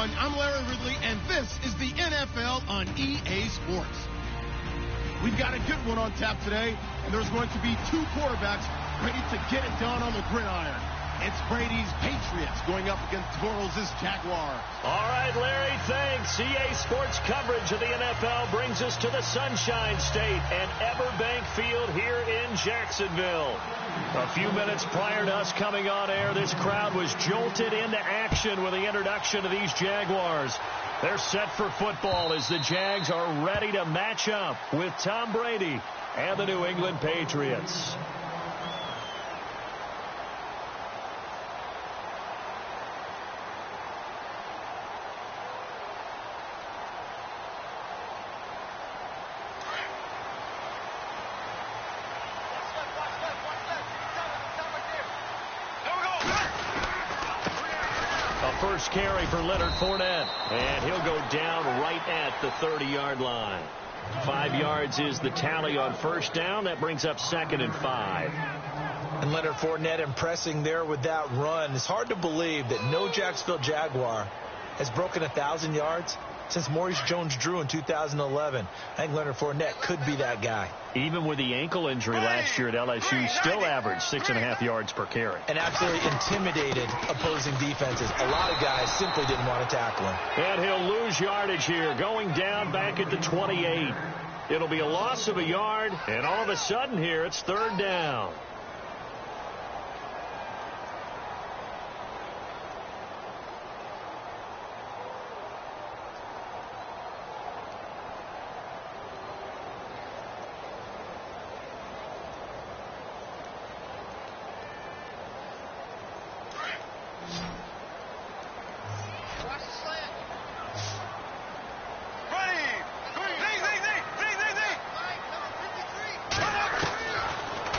everyone. I'm Larry Ridley, and this is the NFL on EA Sports. We've got a good one on tap today, and there's going to be two quarterbacks ready to get it done on the gridiron. It's Brady's Patriots going up against Bortles' Jaguars. All right, Larry, thanks. EA Sports coverage of the NFL brings us to the Sunshine State and Everbank Field here in Jacksonville. A few minutes prior to us coming on air, this crowd was jolted into action with the introduction of these Jaguars. They're set for football as the Jags are ready to match up with Tom Brady and the New England Patriots. First carry for Leonard Fournette, and he'll go down right at the 30-yard line. 5 yards is the tally on first down. That brings up 2nd and 5. And Leonard Fournette impressing there with that run. It's hard to believe that no Jacksonville Jaguar has broken 1,000 yards since Maurice Jones-Drew in 2011. I think Leonard Fournette could be that guy. Even with the ankle injury last year at LSU, still averaged 6.5 yards per carry. And absolutely intimidated opposing defenses. A lot of guys simply didn't want to tackle him. And he'll lose yardage here, going down back at the 28. It'll be a loss of a yard, and all of a sudden here, it's 3rd down.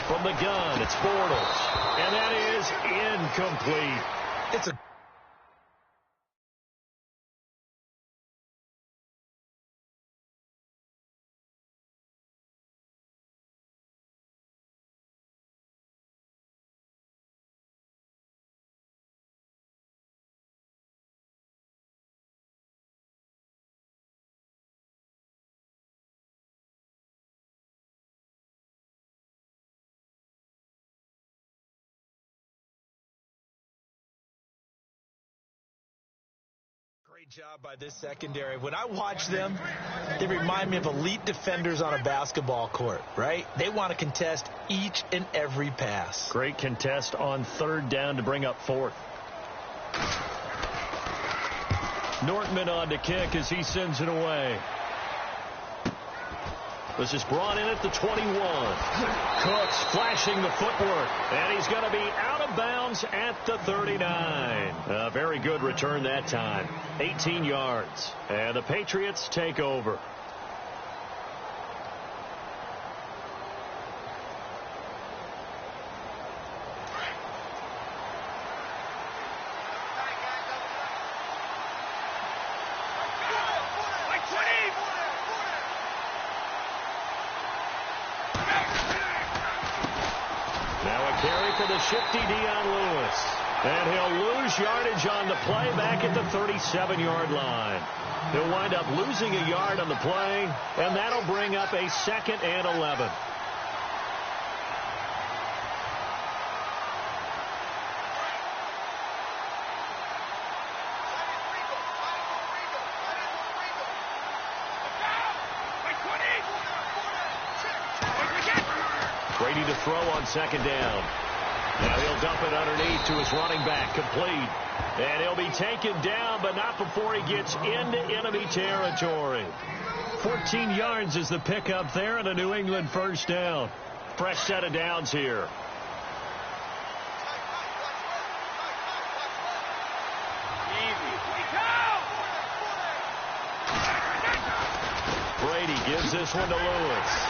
From the gun, it's Bortles, and that is incomplete. It's a great job by this secondary. When I watch them, they remind me of elite defenders on a basketball court, right? They want to contest each and every pass. Great contest on 3rd down to bring up 4th. Nortman on to kick as he sends it away. This is brought in at the 21. Cooks flashing the footwork, and he's going to be out of bounds at the 39. A very good return that time. 18 yards, and the Patriots take over. Shifty Dion Lewis. And he'll lose yardage on the play back at the 37-yard line. He'll wind up losing a yard on the play, and that'll bring up a 2nd and 11. Brady to throw on 2nd down. Now he'll dump it underneath to his running back, complete. And he'll be taken down, but not before he gets into enemy territory. 14 yards is the pickup there, and a New England first down. Fresh set of downs here. Brady gives this one to Lewis.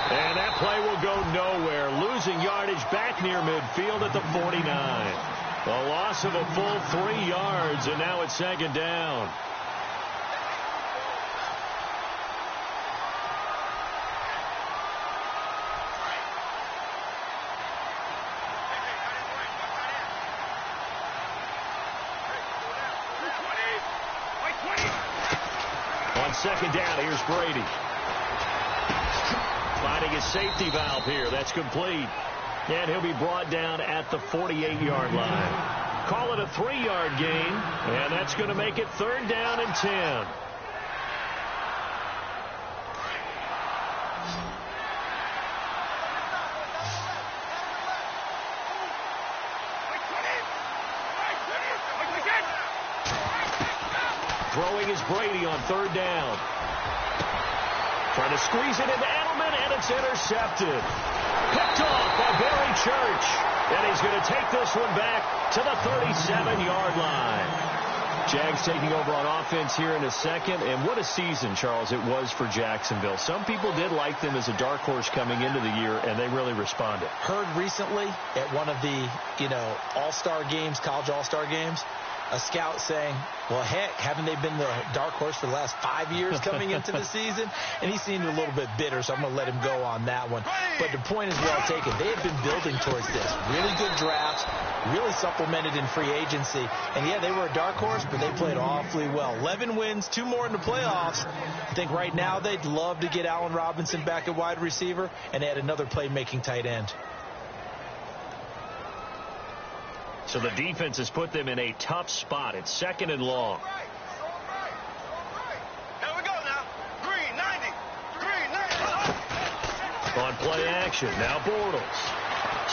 And that play will go nowhere, losing yardage back near midfield at the 49. A loss of a full 3 yards, and now it's 2nd down. On second down, here's Brady. Finding his safety valve here. That's complete. And he'll be brought down at the 48-yard line. Call it a 3-yard gain, and that's going to make it 3rd down and 10. Throwing is Brady on 3rd down. Trying to squeeze it into Edelman, and it's intercepted. Picked off by Barry Church. And he's going to take this one back to the 37-yard line. Jags taking over on offense here in a second. And what a season, Charles, it was for Jacksonville. Some people did like them as a dark horse coming into the year, and they really responded. Heard recently at one of the, all-star games, college all-star games, a scout saying, well, heck, haven't they been the dark horse for the last 5 years coming into the season? And he seemed a little bit bitter, so I'm going to let him go on that one. But the point is well taken. They have been building towards this. Really good drafts, really supplemented in free agency. And, yeah, they were a dark horse, but they played awfully well. 11 wins, 2 more in the playoffs. I think right now they'd love to get Allen Robinson back at wide receiver and add another playmaking tight end. So the defense has put them in a tough spot. It's 2nd and long. Here we go now. Green 90. Green 90. On play action. Now Bortles.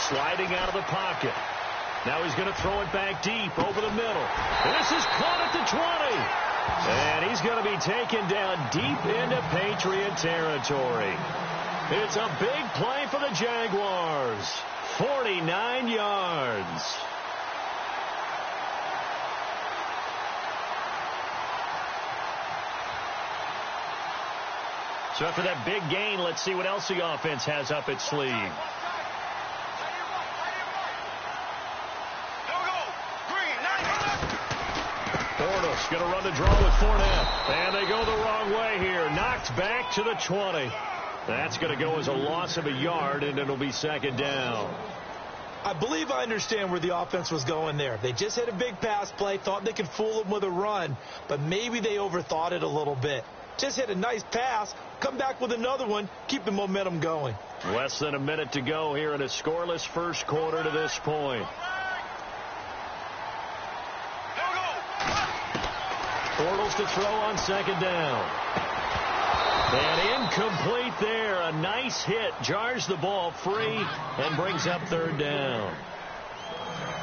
Sliding out of the pocket. Now he's going to throw it back deep over the middle. And this is caught at the 20. And he's going to be taken down deep into Patriot territory. It's a big play for the Jaguars. 49 yards. So after that big gain, let's see what else the offense has up its sleeve. Here we go. Green 90. Bortles going to run the draw with Fournette. And they go the wrong way here. Knocked back to the 20. That's going to go as a loss of a yard, and it'll be 2nd down. I believe I understand where the offense was going there. They just had a big pass play, thought they could fool them with a run, but maybe they overthought it a little bit. Just hit a nice pass, come back with another one, keep the momentum going. Less than a minute to go here in a scoreless first quarter to this point. Bortles to throw on 2nd down. And incomplete there. A nice hit. Jars the ball free and brings up 3rd down.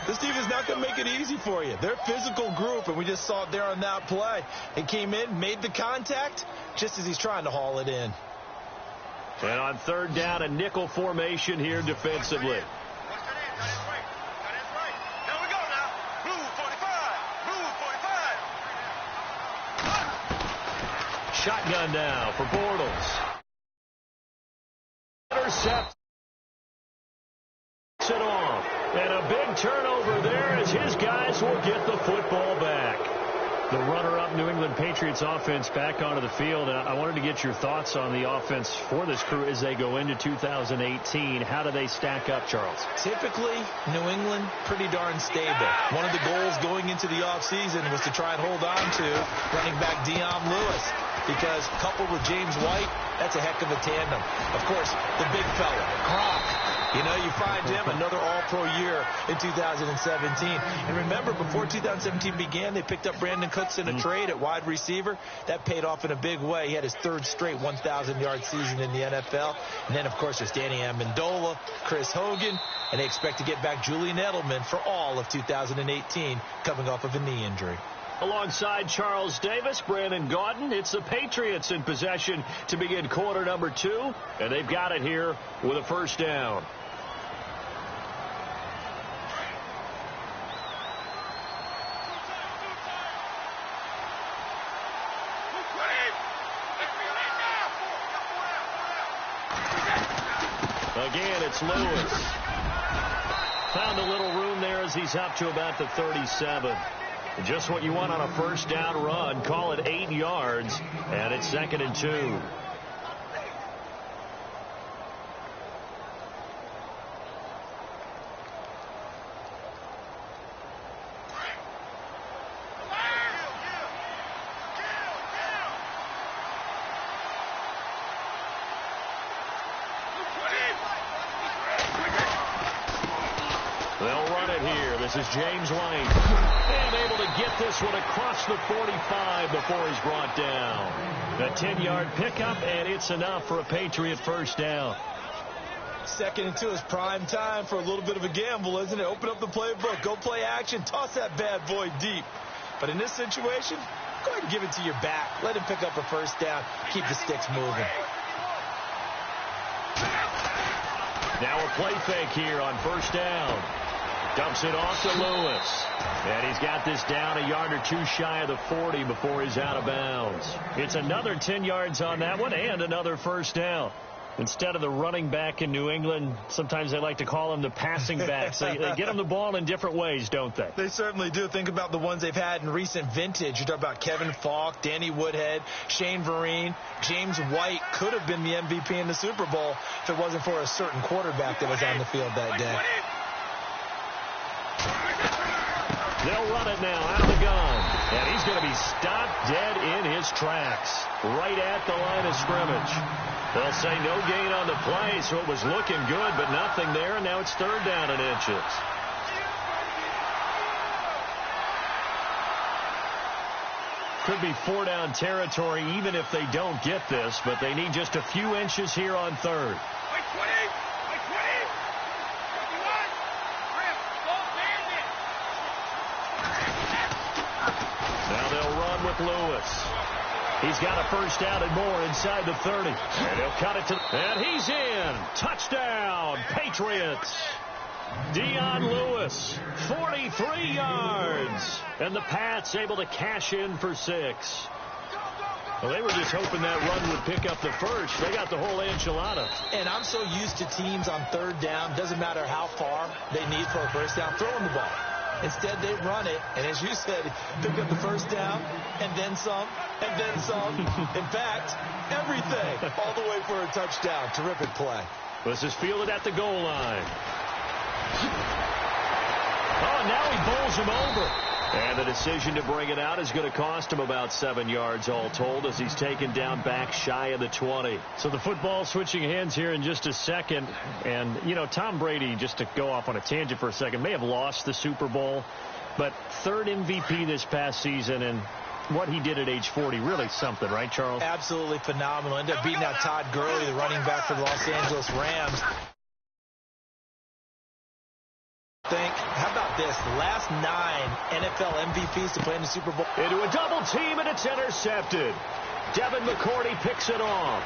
This team is not going to make it easy for you. They're a physical group, and we just saw it there on that play. He came in, made the contact, just as he's trying to haul it in. And on 3rd down, a nickel formation here defensively. Shotgun now for Bortles. Intercept it off. And a big turnover there as his guys will get the football back. The runner-up New England Patriots offense back onto the field. I wanted to get your thoughts on the offense for this crew as they go into 2018. How do they stack up, Charles? Typically, New England, pretty darn stable. One of the goals going into the offseason was to try and hold on to running back Dion Lewis, because coupled with James White, that's a heck of a tandem. Of course, the big fella, Gronk. You find him another all-pro year in 2017. And remember, before 2017 began, they picked up Brandon Cooks in a trade at wide receiver. That paid off in a big way. He had his 3rd straight 1,000-yard season in the NFL. And then, of course, there's Danny Amendola, Chris Hogan, and they expect to get back Julian Edelman for all of 2018, coming off of a knee injury. Alongside Charles Davis, Brandon Gaudin, it's the Patriots in possession to begin quarter number 2, and they've got it here with a 1st down. Again, it's Lewis. Found a little room there as he's up to about the 37. Just what you want on a 1st down run. Call it 8 yards, and it's 2nd and 2. This is James White. And able to get this one across the 45 before he's brought down. A 10-yard pickup, and it's enough for a Patriot first down. Second and 2 is prime time for a little bit of a gamble, isn't it? Open up the playbook, go play action, toss that bad boy deep. But in this situation, go ahead and give it to your back. Let him pick up a first down. Keep the sticks moving. Now a play fake here on first down. Dumps it off to Lewis. And he's got this down a yard or two shy of the 40 before he's out of bounds. It's another 10 yards on that one and another first down. Instead of the running back in New England, sometimes they like to call them the passing backs. They get them the ball in different ways, don't they? They certainly do. Think about the ones they've had in recent vintage. You talk about Kevin Falk, Danny Woodhead, Shane Vereen. James White could have been the MVP in the Super Bowl if it wasn't for a certain quarterback that was on the field that day. They'll run it now out of the gun. And he's going to be stopped dead in his tracks right at the line of scrimmage. They'll say no gain on the play, so it was looking good, but nothing there, and now it's third down and inches. Could be four-down territory even if they don't get this, but they need just a few inches here on third. Now they'll run with Lewis. He's got a first down and more inside the 30. And he'll cut it to... And he's in. Touchdown, Patriots. Dion Lewis, 43 yards. And the Pats able to cash in for 6. Well, they were just hoping that run would pick up the first. They got the whole enchilada. And I'm so used to teams on third down, doesn't matter how far they need for a first down, throwing the ball. Instead, they run it, and as you said, pick up the first down, and then some, and then some. In fact, everything, all the way for a touchdown. Terrific play. This is fielded at the goal line. Oh, now he bowls him over. And the decision to bring it out is going to cost him about 7 yards all told as he's taken down back shy of the 20. So the football switching hands here in just a second. And, you know, Tom Brady, just to go off on a tangent for a second, may have lost the Super Bowl, but third MVP this past season, and what he did at age 40, really something, right, Charles? Absolutely phenomenal. Ended up beating out Todd Gurley, the running back for the Los Angeles Rams. How about this? The last 9 NFL MVPs to play in the Super Bowl. Into a double team, and it's intercepted. Devin McCourty picks it off.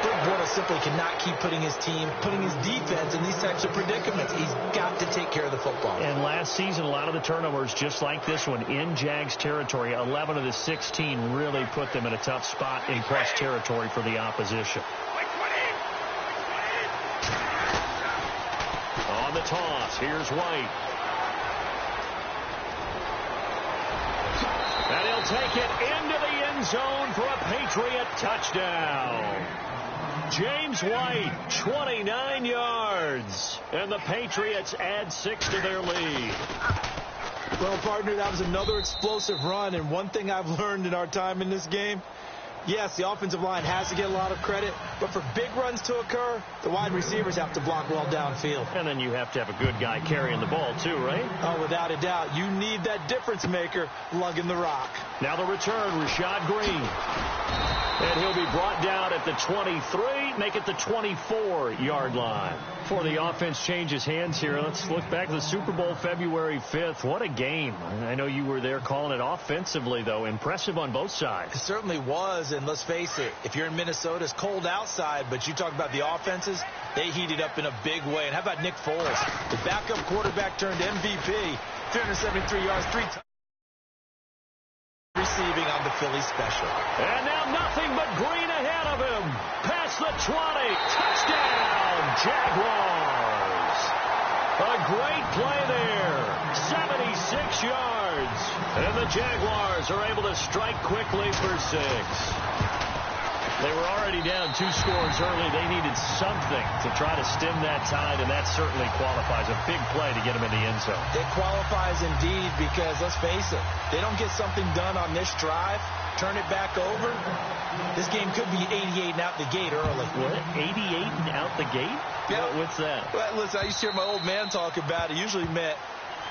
Greg Bortles simply cannot keep putting his defense in these types of predicaments. He's got to take care of the football. And last season, a lot of the turnovers, just like this one, in Jags territory, 11 of the 16 really put them in a tough spot in crush territory for the opposition. On the toss, here's White. And he'll take it into the end zone for a Patriot touchdown. James White, 29 yards. And the Patriots add 6 to their lead. Well, partner, that was another explosive run. And one thing I've learned in our time in this game, yes, the offensive line has to get a lot of credit, but for big runs to occur, the wide receivers have to block well downfield. And then you have to have a good guy carrying the ball, too, right? Oh, without a doubt. You need that difference maker lugging the rock. Now the return, Rashad Green. And he'll be brought down at the 23, make it the 24-yard line. Before the offense changes hands here, let's look back to the Super Bowl February 5th. What a game. I know you were there calling it offensively, though. Impressive on both sides. It certainly was, and let's face it, if you're in Minnesota, it's cold outside, but you talk about the offenses, they heated up in a big way. And how about Nick Foles? The backup quarterback turned MVP, 373 yards, 3 touchdowns. Receiving on the Philly special. And now nothing but Green ahead of him. Past the 20. Touchdown, Jaguars. A great play there. 76 yards. And the Jaguars are able to strike quickly for 6. They were already down 2 scores early. They needed something to try to stem that tide, and that certainly qualifies. A big play to get them in the end zone. It qualifies indeed because, let's face it, they don't get something done on this drive, turn it back over, this game could be 88 and out the gate early. What? 88 and out the gate? Yeah. What's that? Well, listen, I used to hear my old man talk about it. It usually meant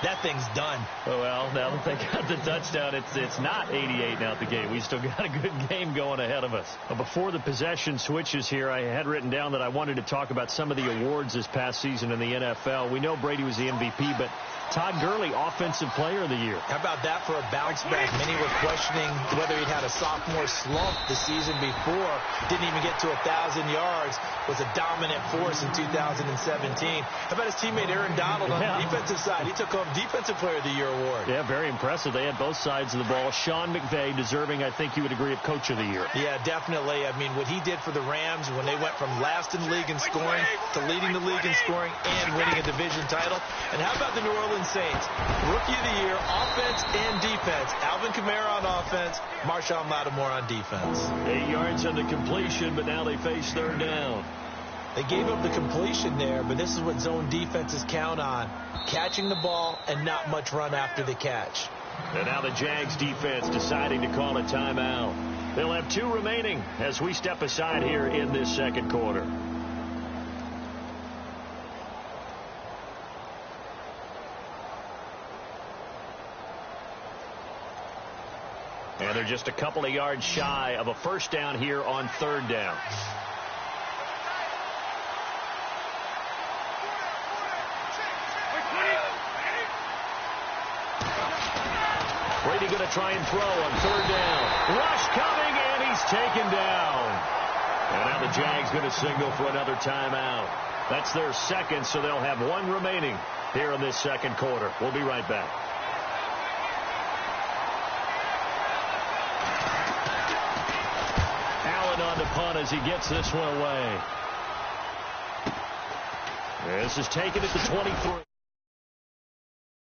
that thing's done. Oh, well, now that they got the touchdown, it's not 88 and out the gate. We still got a good game going ahead of us. But before the possession switches here, I had written down that I wanted to talk about some of the awards this past season in the NFL. We know Brady was the MVP, but Todd Gurley, Offensive Player of the Year. How about that for a bounce back? Many were questioning whether he'd had a sophomore slump the season before. Didn't even get to 1,000 yards. Was a dominant force in 2017. How about his teammate Aaron Donald on the defensive side? He took home Defensive Player of the Year award. Yeah, very impressive. They had both sides of the ball. Sean McVay deserving, I think you would agree, of Coach of the Year. Yeah, definitely. I mean, what he did for the Rams when they went from last in the league in scoring to leading the league in scoring and winning a division title. And how about the New Orleans Saints? Rookie of the Year, offense and defense. Alvin Kamara on offense, Marshawn Lattimore on defense. 8 yards on the completion, but now they face third down. They gave up the completion there, but this is what zone defenses count on. Catching the ball and not much run after the catch. And now the Jags defense deciding to call a timeout. They'll have 2 remaining as we step aside here in this second quarter. And they're just a couple of yards shy of a first down here on third down. Brady going to try and throw on third down. Rush coming, and he's taken down. And now the Jags going to signal for another timeout. That's their second, so they'll have 1 remaining here in this second quarter. We'll be right back. Allen on the punt as he gets this one away. This is taken at the 23.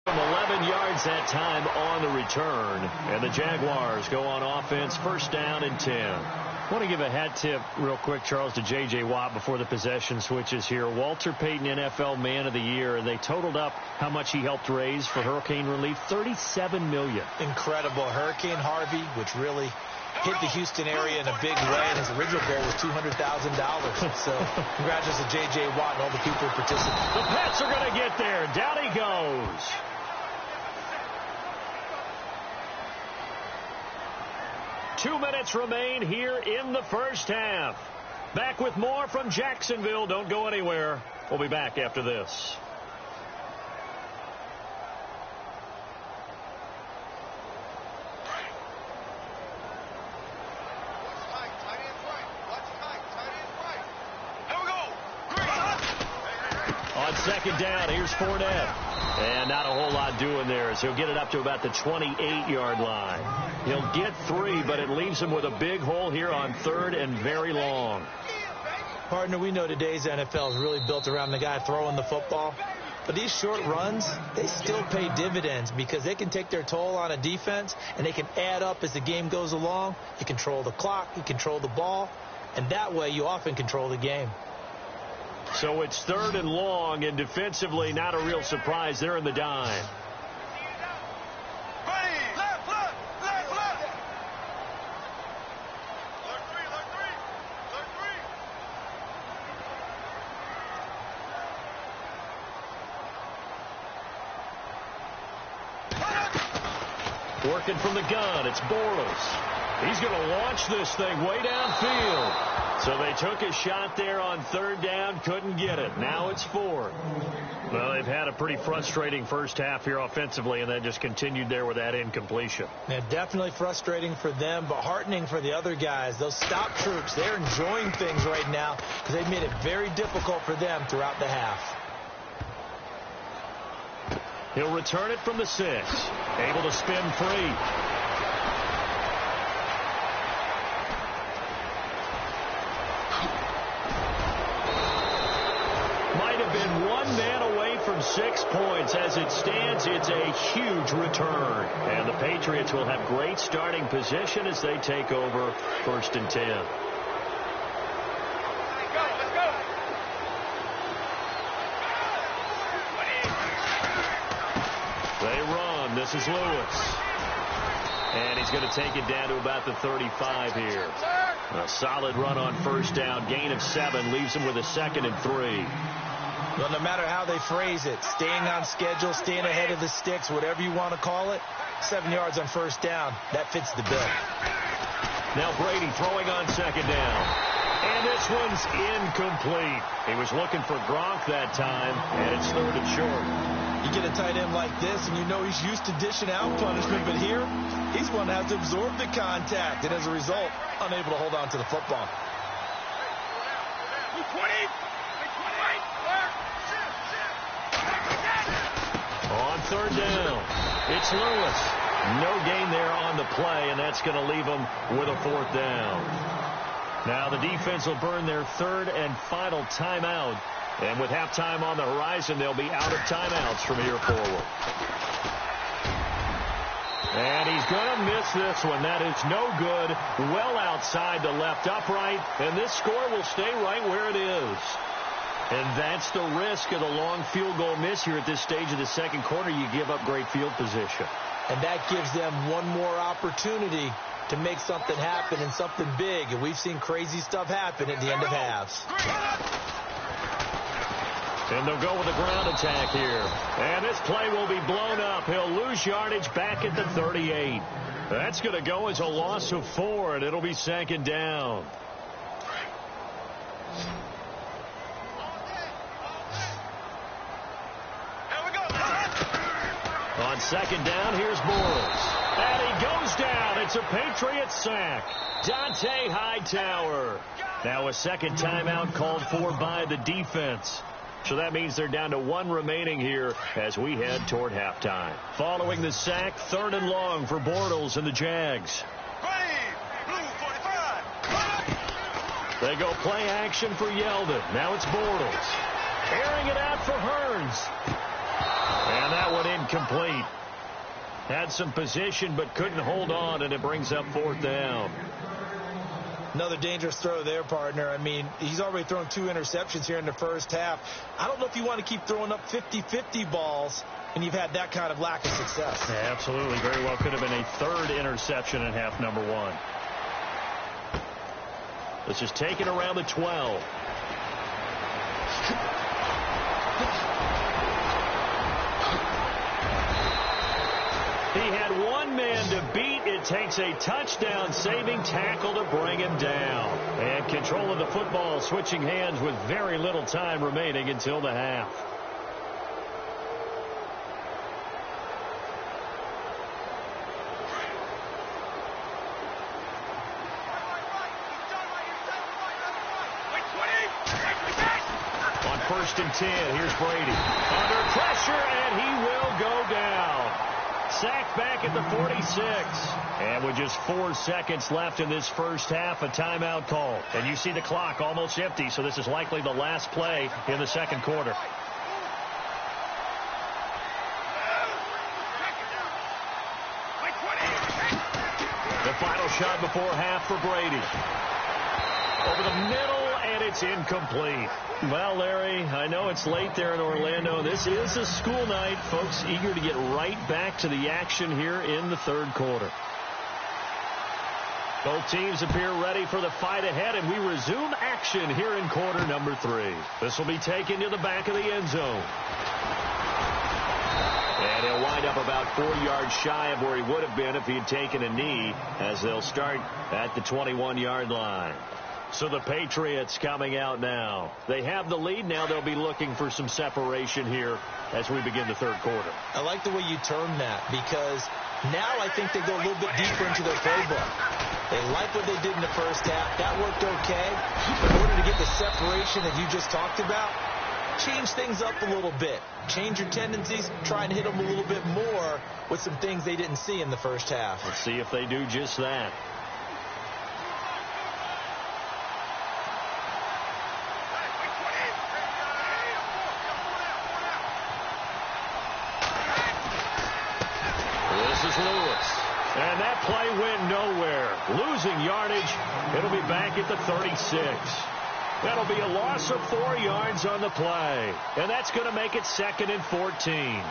11 yards that time on the return. And the Jaguars go on offense, first down and 10. I want to give a hat tip real quick, Charles, to J.J. Watt before the possession switches here. Walter Payton, NFL Man of the Year. They totaled up how much he helped raise for hurricane relief, $37 million. Incredible. Hurricane Harvey, which really hit the Houston area in a big way, and his original goal was $200,000. So congratulations to J.J. Watt and all the people who participated. The Pets are going to get there. Down he goes. Two minutes remain here in the first half. Back with more from Jacksonville. Don't go anywhere. We'll be back after this. On second down, here's Fournette. And not a whole lot doing there as he'll get it up to about the 28-yard line. He'll get 3, but it leaves him with a big hole here on third and very long. Partner, we know today's NFL is really built around the guy throwing the football. But these short runs, they still pay dividends because they can take their toll on a defense, and they can add up as the game goes along. You control the clock, you control the ball, and that way you often control the game. So it's third and long, and defensively not a real surprise. They're in the dime. Working from the gun, it's Bortles. He's going to launch this thing way downfield. So they took a shot there on third down, couldn't get it. Now it's fourth. Well, they've had a pretty frustrating first half here offensively, and then just continued there with that incompletion. Yeah, definitely frustrating for them, but heartening for the other guys. Those stop troops, they're enjoying things right now because they've made it very difficult for them throughout the half. He'll return it from the 6. Able to spin free. Might have been 1 man away from 6 points. As it stands, it's a huge return. And the Patriots will have great starting position as they take over first and 10. This is Lewis. And he's going to take it down to about the 35 here. A solid run on first down. Gain of 7 leaves him with a 2nd and 3. Well, no matter how they phrase it, staying on schedule, staying ahead of the sticks, whatever you want to call it, 7 yards on first down, that fits the bill. Now Brady throwing on 2nd down. And this one's incomplete. He was looking for Gronk that time, and it's 3rd and short. You get a tight end like this, and you know he's used to dishing out punishment, but here, he's one that has to absorb the contact, and as a result, unable to hold on to the football. On 3rd down, it's Lewis. No gain there on the play, and that's going to leave him with a 4th down. Now the defense will burn their 3rd and final timeout. And with halftime on the horizon, they'll be out of timeouts from here forward. And he's going to miss this one. That is no good. Well outside the left upright. And this score will stay right where it is. And that's the risk of the long field goal miss here at this stage of the second quarter. You give up great field position. And that gives them one more opportunity to make something happen and something big. And we've seen crazy stuff happen at the end of halves. And they'll go with a ground attack here. And this play will be blown up. He'll lose yardage back at the 38. That's going to go as a loss of 4, and it'll be 2nd down. On 2nd down, here's Bortles. And he goes down. It's a Patriots sack. Dante Hightower. Now a 2nd timeout called for by the defense. So that means they're down to 1 remaining here as we head toward halftime. Following the sack, 3rd and long for Bortles and the Jags. They go play action for Yeldon. Now it's Bortles. Airing it out for Hearns. And that one incomplete. Had some position but couldn't hold on, and it brings up 4th down. Another dangerous throw there, partner. I mean, he's already thrown 2 interceptions here in the first half. I don't know if you want to keep throwing up 50-50 balls and you've had that kind of lack of success. Yeah, absolutely. Very well could have been a 3rd interception in half number 1. This is taken around the 12. He had 1 man to beat. It takes a touchdown-saving tackle to bring him down. And control of the football switching hands with very little time remaining until the half. On 1st and 10, here's Brady. Under pressure, and he will go down. Sacked back at the 46. And with just 4 seconds left in this first half, a timeout call. And you see the clock almost empty, so this is likely the last play in the second quarter. The final shot before half for Brady. Over the middle, and it's incomplete. Well, Larry, I know it's late there in Orlando. This is a school night. Folks eager to get right back to the action here in the third quarter. Both teams appear ready for the fight ahead, and we resume action here in quarter number 3. This will be taken to the back of the end zone. And he'll wind up about 4 yards shy of where he would have been if he had taken a knee, as they'll start at the 21-yard line. So the Patriots coming out now. They have the lead. Now they'll be looking for some separation here as we begin the third quarter. I like the way you term that, because now I think they go a little bit deeper into their playbook. They like what they did in the first half. That worked okay. But in order to get the separation that you just talked about, change things up a little bit. Change your tendencies. Try and hit them a little bit more with some things they didn't see in the first half. Let's see if they do just that. Lewis. And that play went nowhere. Losing yardage. It'll be back at the 36. That'll be a loss of 4 yards on the play. And that's going to make it 2nd and 14.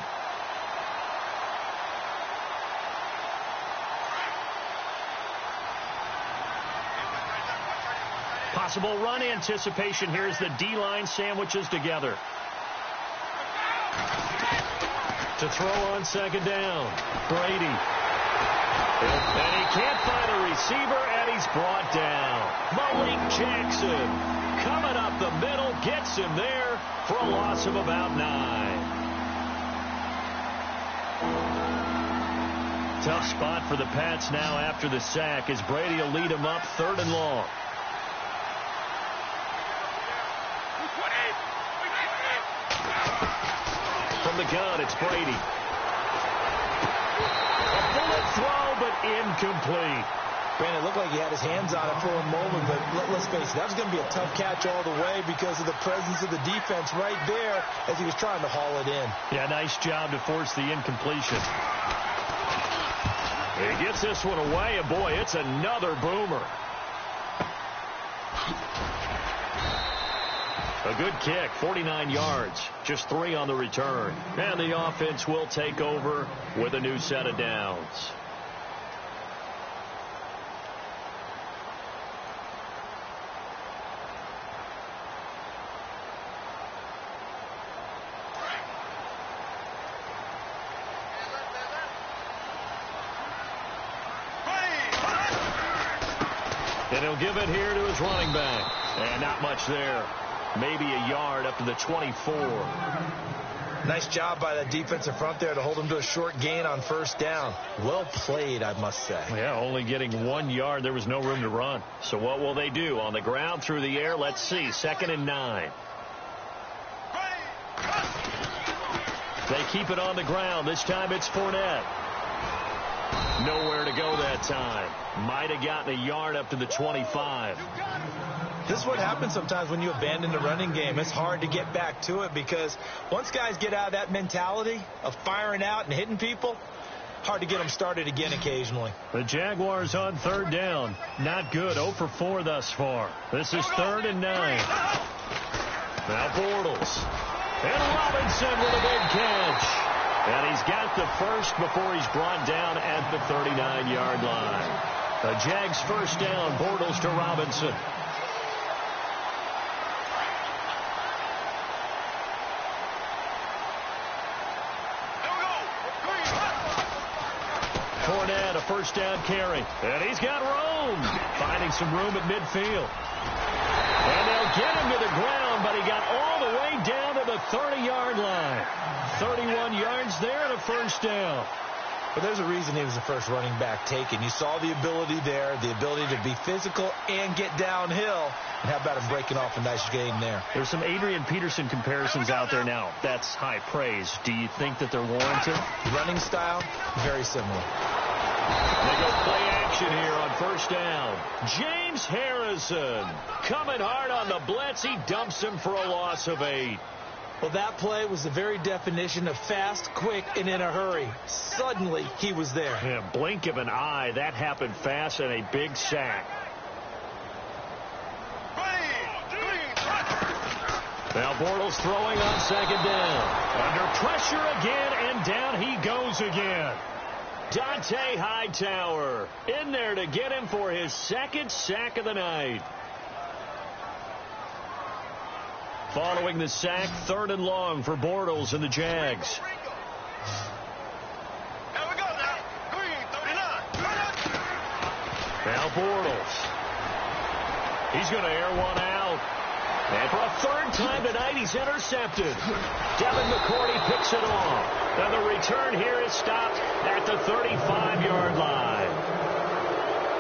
Possible run anticipation here as the D-line sandwiches together. To throw on second down, Brady. And he can't find a receiver, and he's brought down. Malik Jackson coming up the middle, gets him there for a loss of about 9. Tough spot for the Pats now after the sack as Brady will lead him up 3rd and long. From the gun, it's Brady. A bullet throw, but incomplete. Brandon, it looked like he had his hands on it for a moment, but let's face it, that was going to be a tough catch all the way because of the presence of the defense right there as he was trying to haul it in. Yeah, nice job to force the incompletion. He gets this one away, and boy, it's another boomer. A good kick, 49 yards, just 3 on the return. And the offense will take over with a new set of downs. And he'll give it here to his running back. And not much there. Maybe a yard up to the 24. Nice job by that defensive front there to hold him to a short gain on 1st down. Well played, I must say. Yeah, only getting 1 yard. There was no room to run. So what will they do? On the ground, through the air? Let's see. 2nd and 9. They keep it on the ground. This time it's Fournette. Nowhere to go that time. Might have gotten a yard up to the 25. This is what happens sometimes when you abandon the running game. It's hard to get back to it because once guys get out of that mentality of firing out and hitting people, hard to get them started again occasionally. The Jaguars on 3rd down. Not good. 0 for 4 thus far. This is 3rd and 9. Now Bortles. And Robinson with a big catch. And he's got the first before he's brought down at the 39-yard line. The Jags 1st down. Bortles to Robinson. Fournette, a 1st down carry. And he's got room. Finding some room at midfield. And they'll get him to the ground, but he got all the way down to the 30-yard line. 31 yards there and a 1st down. But there's a reason he was the first running back taken. You saw the ability there, the ability to be physical and get downhill. And how about him breaking off a nice gain there? There's some Adrian Peterson comparisons out there now. That's high praise. Do you think that they're warranted? Running style, very similar. They go play action here on 1st down. James Harrison coming hard on the blitz. He dumps him for a loss of 8. Well, that play was the very definition of fast, quick, and in a hurry. Suddenly, he was there. Yeah, blink of an eye. That happened fast and a big sack. Now Bortles throwing on 2nd down. Under pressure again, and down he goes again. Dante Hightower in there to get him for his 2nd sack of the night. Following the sack, 3rd and long for Bortles and the Jags. Now Bortles. He's going to air one out. And for a 3rd time tonight, he's intercepted. Devin McCourty picks it off. And the return here is stopped at the 35-yard line.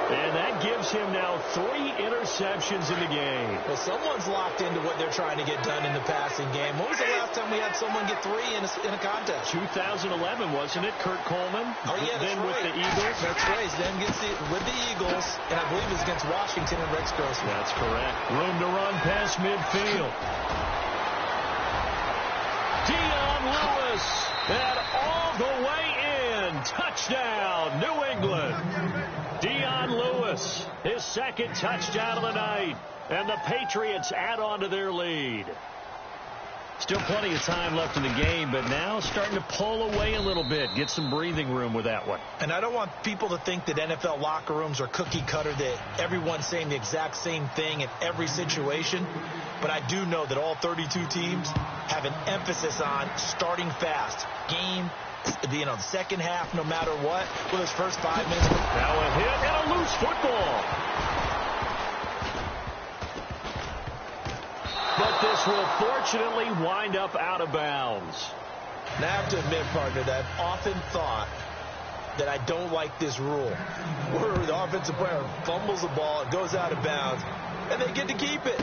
And that gives him now 3 interceptions in the game. Well, someone's locked into what they're trying to get done in the passing game. When was the last time we had someone get 3 in a contest? 2011, wasn't it? Kurt Coleman? Oh, yeah, that's then right. With the Eagles? That's right. Then gets with the Eagles, and I believe it's against Washington and Rex Grossman. That's correct. Room to run past midfield. Dion Lewis, and all the way in. Touchdown, New England. Dion Lewis, his 2nd touchdown of the night. And the Patriots add on to their lead. Still plenty of time left in the game, but now starting to pull away a little bit. Get some breathing room with that one. And I don't want people to think that NFL locker rooms are cookie cutter, that everyone's saying the exact same thing in every situation. But I do know that all 32 teams have an emphasis on starting fast. Game, the second half, no matter what, for those first 5 minutes. Now a hit and a loose football. But this will fortunately wind up out of bounds. And I have to admit, partner, that I've often thought that I don't like this rule, where the offensive player fumbles the ball, it goes out of bounds, and they get to keep it.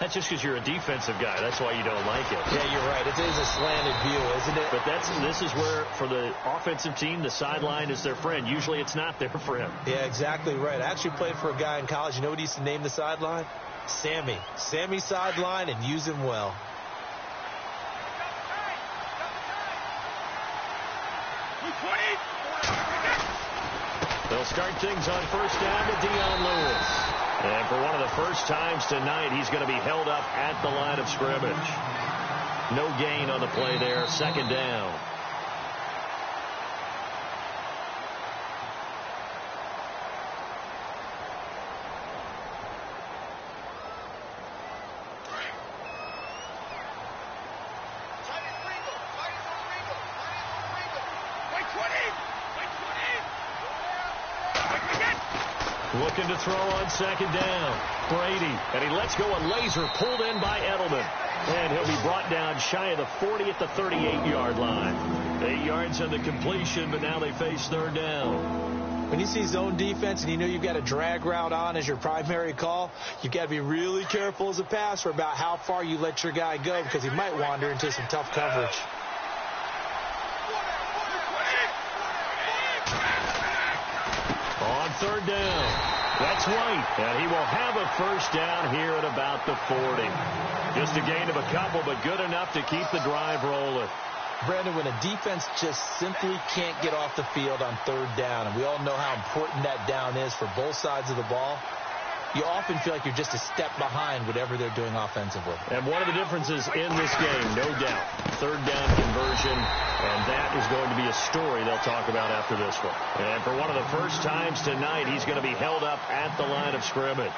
That's just because you're a defensive guy. That's why you don't like it. Yeah, you're right. It is a slanted view, isn't it? But this is where, for the offensive team, the sideline is their friend. Usually it's not their friend. Yeah, exactly right. I actually played for a guy in college. You know what he used to name the sideline? Sammy. Sammy sideline, and use him well. They'll start things on first down with Dion Lewis. And for one of the first times tonight, he's going to be held up at the line of scrimmage. No gain on the play there, second down. Looking to throw on second down. Brady, and he lets go a laser pulled in by Edelman. And he'll be brought down shy of the 40 at the 38-yard line. 8 yards on the completion, but now they face third down. When you see zone defense and you know you've got a drag route on as your primary call, you've got to be really careful as a passer about how far you let your guy go, because he might wander into some tough coverage. On third down, that's White, and he will have a first down here at about the 40. Just a gain of a couple, but good enough to keep the drive rolling. Brandon, when a defense just simply can't get off the field on third down, and we all know how important that down is for both sides of the ball, you often feel like you're just a step behind whatever they're doing offensively. And one of the differences in this game, no doubt, third down conversion, and that is going to be a story they'll talk about after this one. And for one of the first times tonight, he's going to be held up at the line of scrimmage.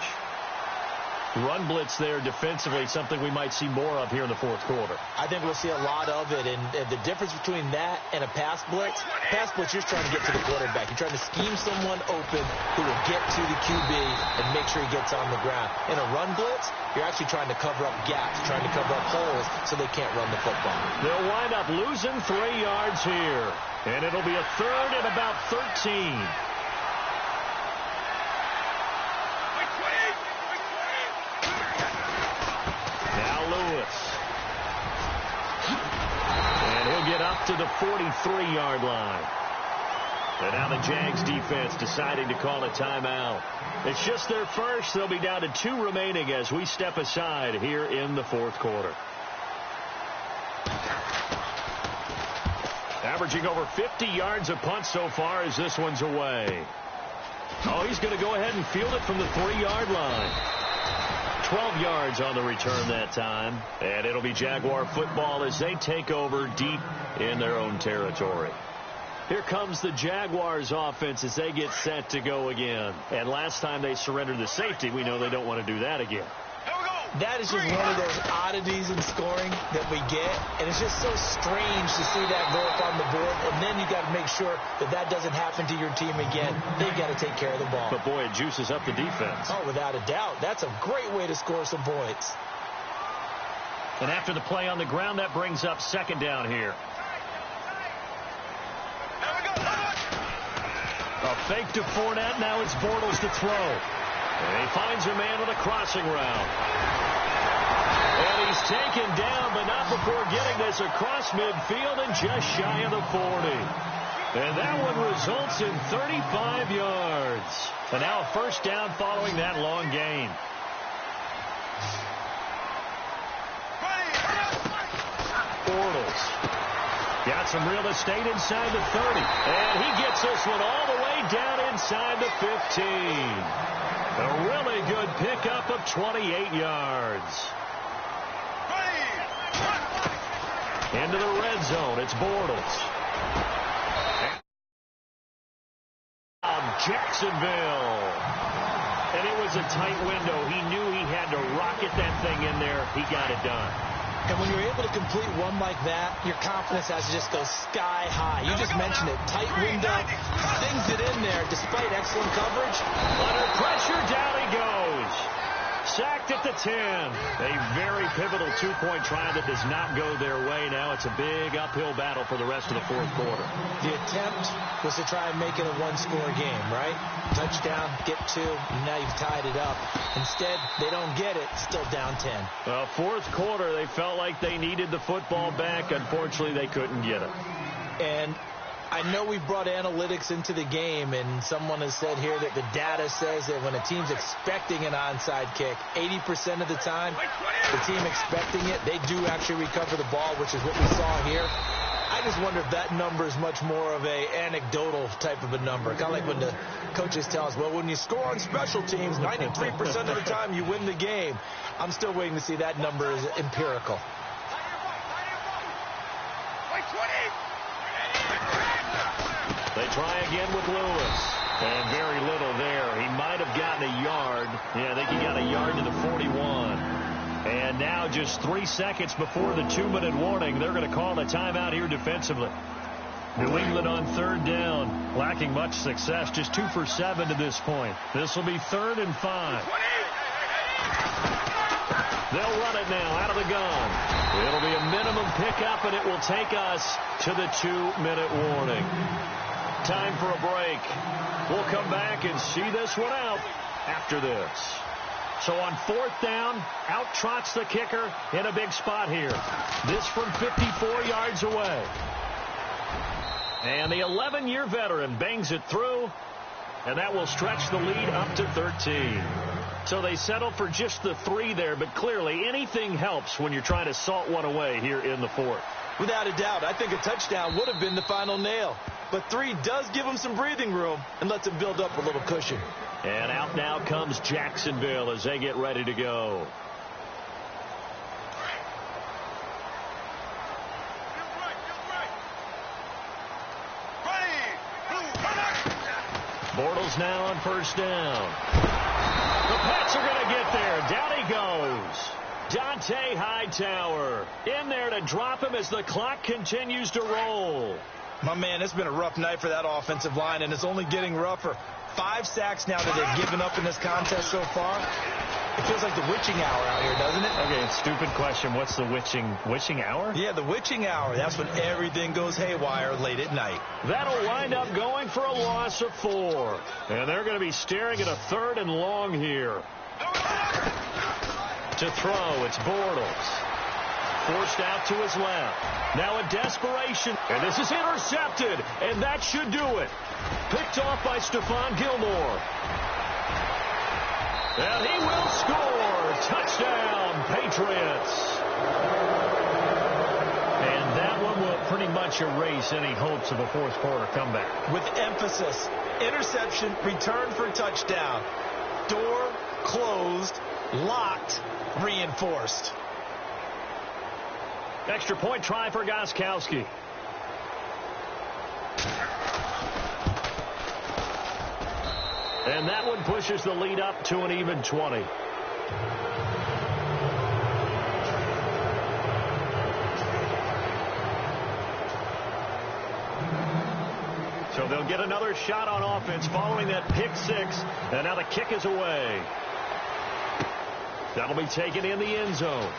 Run blitz there defensively, something we might see more of here in the fourth quarter. I think we'll see a lot of it, and the difference between that and a pass blitz, you're trying to get to the quarterback. You're trying to scheme someone open who will get to the QB and make sure he gets on the ground. In a run blitz, you're actually trying to cover up gaps, trying to cover up holes so they can't run the football. They'll wind up losing 3 yards here, and it'll be a third and about 13. And he'll get up to the 43-yard line. And now the Jags defense deciding to call a timeout. It's just their first. They'll be down to 2 remaining as we step aside here in the fourth quarter. Averaging over 50 yards a punt so far as this one's away. Oh, he's going to go ahead and field it from the 3-yard line. 12 yards on the return that time. And it'll be Jaguar football as they take over deep in their own territory. Here comes the Jaguars offense as they get set to go again. And last time they surrendered the safety, we know they don't want to do that again. That is just one of those oddities in scoring that we get, and it's just so strange to see that go up on the board, and then you got to make sure that that doesn't happen to your team again. They've got to take care of the ball. But boy, it juices up the defense. Oh, without a doubt. That's a great way to score some points. And after the play on the ground, that brings up second down here. A fake to Fournette. Now it's Bortles to throw. And he finds a man with a crossing route. And he's taken down, but not before getting this across midfield and just shy of the 40. And that one results in 35 yards. And now a first down following that long gain. Bortles got some real estate inside the 30. And he gets this one all the way down inside the 15. A really good pickup of 28 yards. Into the red zone. It's Bortles. Jacksonville. And it was a tight window. He knew he had to rocket that thing in there. He got it done. And when you're able to complete one like that, your confidence has to just go sky high. You just mentioned it. Tight window. Sings it in there despite excellent coverage. Under pressure, down he goes. Sacked at the 10. A very pivotal two-point try that does not go their way. Now it's a big uphill battle for the rest of the fourth quarter. The attempt was to try and make it a one-score game, right? Touchdown, get 2, and now you've tied it up. Instead, they don't get it, still down 10. Well, fourth quarter, they felt like they needed the football back. Unfortunately, they couldn't get it. And I know we brought analytics into the game, and someone has said here that the data says that when a team's expecting an onside kick, 80% of the time, the team expecting it, they do actually recover the ball, which is what we saw here. I just wonder if that number is much more of a anecdotal type of a number. Kind of like when the coaches tell us, well, when you score on special teams, 93% of the time you win the game. I'm still waiting to see that number is empirical. They try again with Lewis. And very little there. He might have gotten a yard. Yeah, I think he got a yard to the 41. And now just 3 seconds before the 2-minute warning, they're going to call a timeout here defensively. New England on third down, lacking much success, just 2 for 7 to this point. This will be 3rd and 5. They'll run it now out of the gun. It'll be a minimum pickup, and it will take us to the 2-minute warning. Time for a break. We'll come back and see this one out after this. So on 4th down, out trots the kicker in a big spot here. This from 54 yards away. And the 11-year veteran bangs it through, and that will stretch the lead up to 13. So they settle for just the 3 there, but clearly anything helps when you're trying to salt one away here in the 4th. Without a doubt, I think a touchdown would have been the final nail. But 3 does give them some breathing room and lets them build up a little cushion. And out now comes Jacksonville as they get ready to go. Bortles now on 1st down. The Pats are going to get there. Down he goes. Dante Hightower in there to drop him as the clock continues to roll. My man, it's been a rough night for that offensive line, and it's only getting rougher. 5 sacks now that they've given up in this contest so far. It feels like the witching hour out here, doesn't it? Okay, stupid question. What's the witching hour? Yeah, the witching hour. That's when everything goes haywire late at night. That'll wind up going for a loss of 4. And they're going to be staring at a 3rd and long here. To throw, it's Bortles. Forced out to his left. Now a desperation. And this is intercepted. And that should do it. Picked off by Stephon Gilmore. And he will score. Touchdown, Patriots. And that one will pretty much erase any hopes of a fourth quarter comeback. With emphasis. Interception, return for touchdown. Door closed, locked, reinforced. Extra point try for Gostkowski. And that one pushes the lead up to an even 20. So they'll get another shot on offense following that pick 6. And now the kick is away. That'll be taken in the end zone.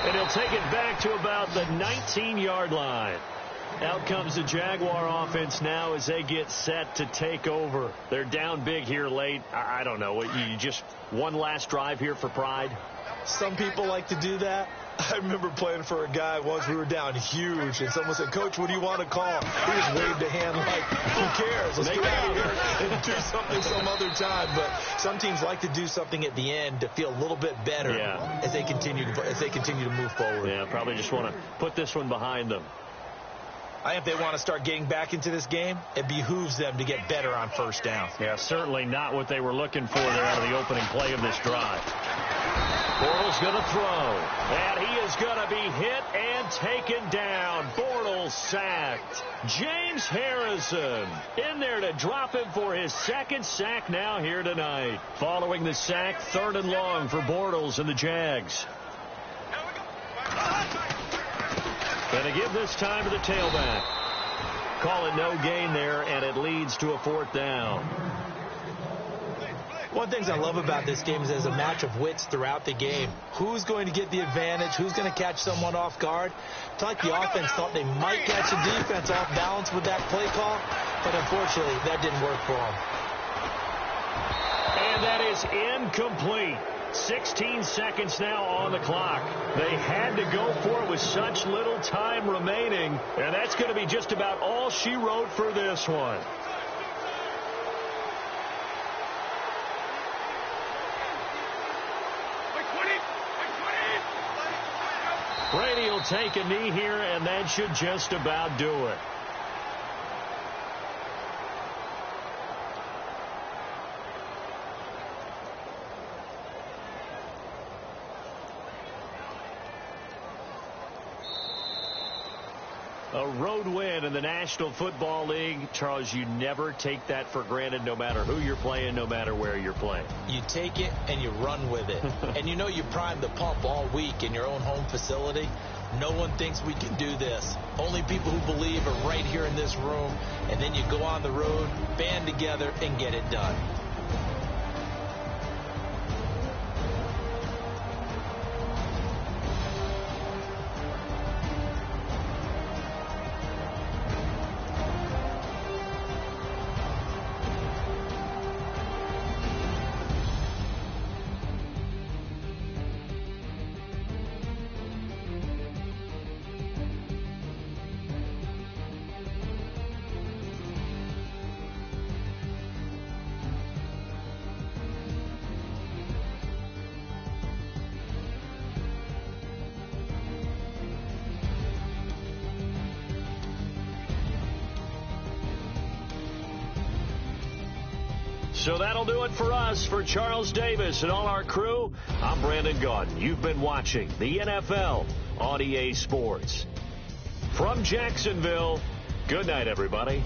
And he'll take it back to about the 19-yard line. Out comes the Jaguar offense now as they get set to take over. They're down big here late. I don't know. You just one last drive here for pride? Some people like to do that. I remember playing for a guy once. We were down huge, and someone said, "Coach, what do you want to call?" He just waved a hand like, "Who cares? Let's get out of here and do something some other time." But some teams like to do something at the end to feel a little bit better as they continue to move forward. Yeah, probably just want to put this one behind them. I think if they want to start getting back into this game, it behooves them to get better on first down. Yeah, certainly not what they were looking for there out of the opening play of this drive. Bortles going to throw, and he is going to be hit and taken down. Bortles sacked. James Harrison in there to drop him for his second sack now here tonight. Following the sack, 3rd and long for Bortles and the Jags. Going to give this time to the tailback. Call it no gain there, and it leads to a 4th down. One of the things I love about this game is there's a match of wits throughout the game. Who's going to get the advantage? Who's going to catch someone off guard? It's like the offense thought they might catch the defense off balance with that play call, but unfortunately that didn't work for them. And that is incomplete. 16 seconds now on the clock. They had to go for it with such little time remaining, and that's going to be just about all she wrote for this one. Brady will take a knee here, and that should just about do it. A road win in the National Football League. Charles, you never take that for granted, no matter who you're playing, no matter where you're playing. You take it and you run with it. And you know you primed the pump all week in your own home facility. No one thinks we can do this. Only people who believe are right here in this room. And then you go on the road, band together, and get it done. So that'll do it for us. For Charles Davis and all our crew, I'm Brandon Gaudin. You've been watching the NFL on EA Sports. From Jacksonville, good night, everybody.